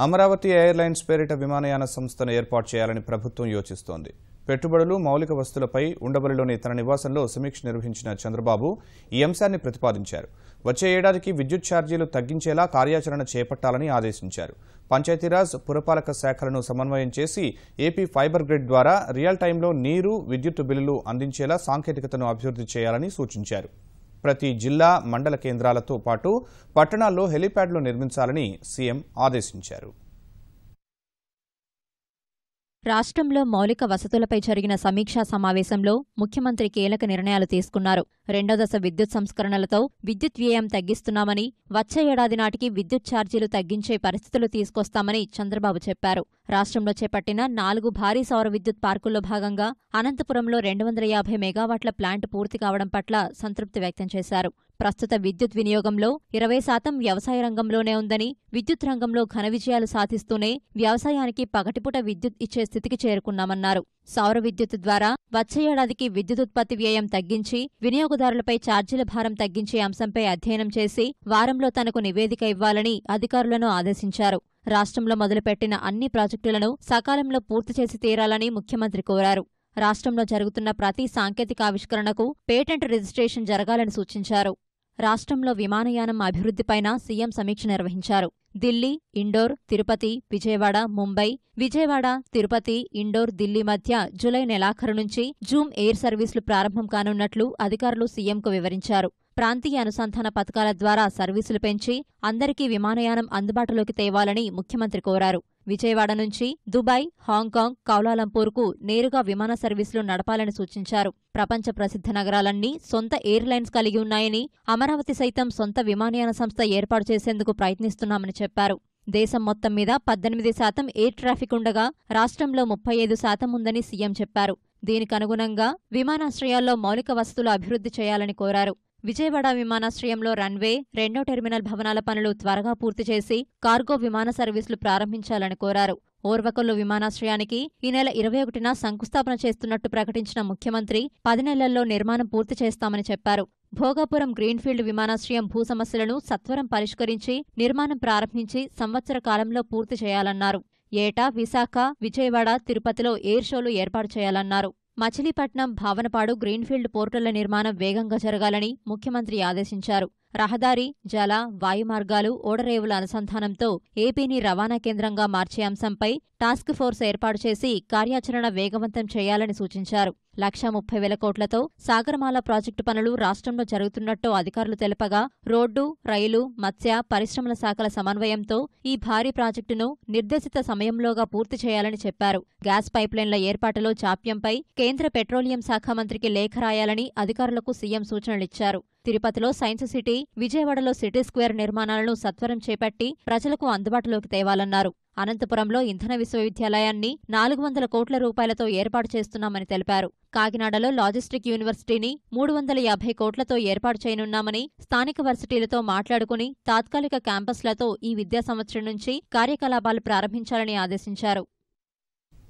Amaravati airlines పేరిట విమానయాన సంస్థను ఏర్పాటు చేయాలని ప్రభుత్వం యోచిస్తోంది. పెట్టుబడులు, మౌలిక వస్తువులపై ఉండవల్లిలోని తన నివాసంలో సమీక్ష నిర్వహించిన చంద్రబాబు ఈ అంశాన్ని ప్రతిపాదించారు. వచ్చే ఏడాదికి విద్యుత్ ఛార్జీలు తగ్గించేలా కార్యాచరణ చేపట్టాలని ఆదేశించారు. పంచాయతీరాజ్, పురపాలక శాఖలను సమన్వయం చేసి ఏపీ ఫైబర్ గ్రిడ్ ద్వారా రియల్ టైంలో నీరు, విద్యుత్ బిల్లులు అందించేలా సాంకేతికతను అభివృద్ధి చేయాలని సూచించారు. ప్రతి జిల్లా, మండల కేంద్రాలతో పాటు పట్టణాల్లో హెలీప్యాడ్లు నిర్మించాలని సీఎం ఆదేశించారు. రాష్ట్రంలో మౌలిక వసతులపై జరిగిన సమీక్షా సమావేశంలో ముఖ్యమంత్రి కీలక నిర్ణయాలు తీసుకున్నారు. రెండో దశ విద్యుత్ సంస్కరణలతో విద్యుత్ వ్యయం తగ్గిస్తున్నామని, వచ్చే ఏడాది నాటికి విద్యుత్ ఛార్జీలు తగ్గించే పరిస్థితులు తీసుకొస్తామని చంద్రబాబు చెప్పారు. రాష్ట్రంలో చేపట్టిన 4 భారీ సౌర విద్యుత్ పార్కుల్లో భాగంగా అనంతపురంలో 250 మెగావాట్ల ప్లాంట్ పూర్తి కావడం పట్ల సంతృప్తి వ్యక్తం చేశారు. ప్రస్తుత విద్యుత్ వినియోగంలో 20% వ్యవసాయ రంగంలోనే ఉందని, విద్యుత్ రంగంలో ఘన విజయాలు సాధిస్తూనే వ్యవసాయానికి పగటిపూట విద్యుత్ ఇచ్చే స్థితికి చేరుకున్నామన్నారు. సౌర విద్యుత్ ద్వారా వచ్చే ఏడాదికి విద్యుదుత్పత్తి వ్యయం తగ్గించి, వినియోగదారులపై ఛార్జీల భారం తగ్గించే అంశంపై అధ్యయనం చేసి వారంలో తనకు నివేదిక ఇవ్వాలని అధికారులను ఆదేశించారు. రాష్ట్రంలో మొదలుపెట్టిన అన్ని ప్రాజెక్టులను సకాలంలో పూర్తి చేసి తీరాలని ముఖ్యమంత్రి కోరారు. రాష్ట్రంలో జరుగుతున్న ప్రతి సాంకేతిక ఆవిష్కరణకు పేటెంట్ రిజిస్ట్రేషన్ జరగాలని సూచించారు. రాష్ట్రంలో విమానయానం అభివృద్ధిపైన సీఎం సమీక్ష నిర్వహించారు. ఢిల్లీ, ఇండోర్, తిరుపతి, విజయవాడ, ముంబై, విజయవాడ, తిరుపతి, ఇండోర్, ఢిల్లీ మధ్య జూలై నెలాఖరు నుంచి జూమ్ ఎయిర్ సర్వీసులు ప్రారంభం కానున్నట్లు అధికారులు సీఎంకు వివరించారు. ప్రాంతీయ అనుసంధాన పథకాల ద్వారా సర్వీసులు పెంచి అందరికీ విమానయానం అందుబాటులోకి తేవాలని ముఖ్యమంత్రి కోరారు. విజయవాడ నుంచి దుబాయ్, హాంకాంగ్, కౌలాలంపూర్కు నేరుగా విమాన సర్వీసులు నడపాలని సూచించారు. ప్రపంచ ప్రసిద్ధ నగరాలన్నీ సొంత ఎయిర్లైన్స్ కలిగి ఉన్నాయని, అమరావతి సైతం సొంత విమానయాన సంస్థ ఏర్పాటు చేసేందుకు ప్రయత్నిస్తున్నామని చెప్పారు. దేశం మొత్తం మీద 18% ఎయిర్ ట్రాఫిక్ ఉండగా రాష్ట్రంలో 35% ఉందని సీఎం చెప్పారు. దీనికనుగుణంగా విమానాశ్రయాల్లో మౌలిక వసతులు అభివృద్ధి చేయాలని కోరారు. విజయవాడ విమానాశ్రయంలో రన్వే, 2వ టెర్మినల్ భవనాల పనులు త్వరగా పూర్తి చేసి కార్గో విమాన సర్వీసులు ప్రారంభించాలని కోరారు. ఓర్వకల్లు విమానాశ్రయానికి ఈ నెల 21న శంకుస్థాపన చేస్తున్నట్టు ప్రకటించిన ముఖ్యమంత్రి 10 నెలల్లో నిర్మాణం పూర్తి చేస్తామని చెప్పారు. భోగాపురం గ్రీన్ఫీల్డ్ విమానాశ్రయం భూ సమస్యలను సత్వరం పరిష్కరించి నిర్మాణం ప్రారంభించి సంవత్సర కాలంలో పూర్తి చేయాలన్నారు. ఏటా విశాఖ, విజయవాడ, తిరుపతిలో ఎయిర్ షోలు ఏర్పాటు చేయాలన్నారు. మచిలీపట్నం, భావనపాడు గ్రీన్ఫీల్డ్ పోర్టుల నిర్మాణం వేగంగా జరగాలని ముఖ్యమంత్రి ఆదేశించారు. రహదారి, జల, వాయు మార్గాలు, ఓడరేవుల అనుసంధానంతో ఏపీని రవాణా కేంద్రంగా మార్చే అంశంపై టాస్క్ ఫోర్స్ ఏర్పాటు చేసి కార్యాచరణ వేగవంతం చేయాలని సూచించారు. 1,30,000 కోట్లతో సాగరమాల ప్రాజెక్టు పనులు రాష్ట్రంలో జరుగుతున్నట్టు అధికారులు తెలపగా, రోడ్డు, రైలు, మత్స్య, పరిశ్రమల శాఖల సమన్వయంతో ఈ భారీ ప్రాజెక్టును నిర్దేశిత సమయంలోగా పూర్తి చేయాలని చెప్పారు. గ్యాస్ పైప్లైన్ల ఏర్పాటులో జాప్యంపై కేంద్ర పెట్రోలియం శాఖ మంత్రికి లేఖ రాయాలని అధికారులకు సీఎం సూచనలిచ్చారు. తిరుపతిలో సైన్స్ సిటీ, విజయవాడలో సిటీ స్క్వేర్ నిర్మాణాలను సత్వరం చేపట్టి ప్రజలకు అందుబాటులోకి తేవాలన్నారు. అనంతపురంలో ఇంధన విశ్వవిద్యాలయాన్ని 400 కోట్ల రూపాయలతో ఏర్పాటు చేస్తున్నామని తెలిపారు. కాకినాడలో లాజిస్టిక్ యూనివర్సిటీని 350 కోట్లతో ఏర్పాటు చేయనున్నామని, స్థానిక వర్సిటీలతో మాట్లాడుకుని తాత్కాలిక క్యాంపస్లతో ఈ విద్యా సంవత్సరం నుంచి కార్యకలాపాలు ప్రారంభించాలని ఆదేశించారు.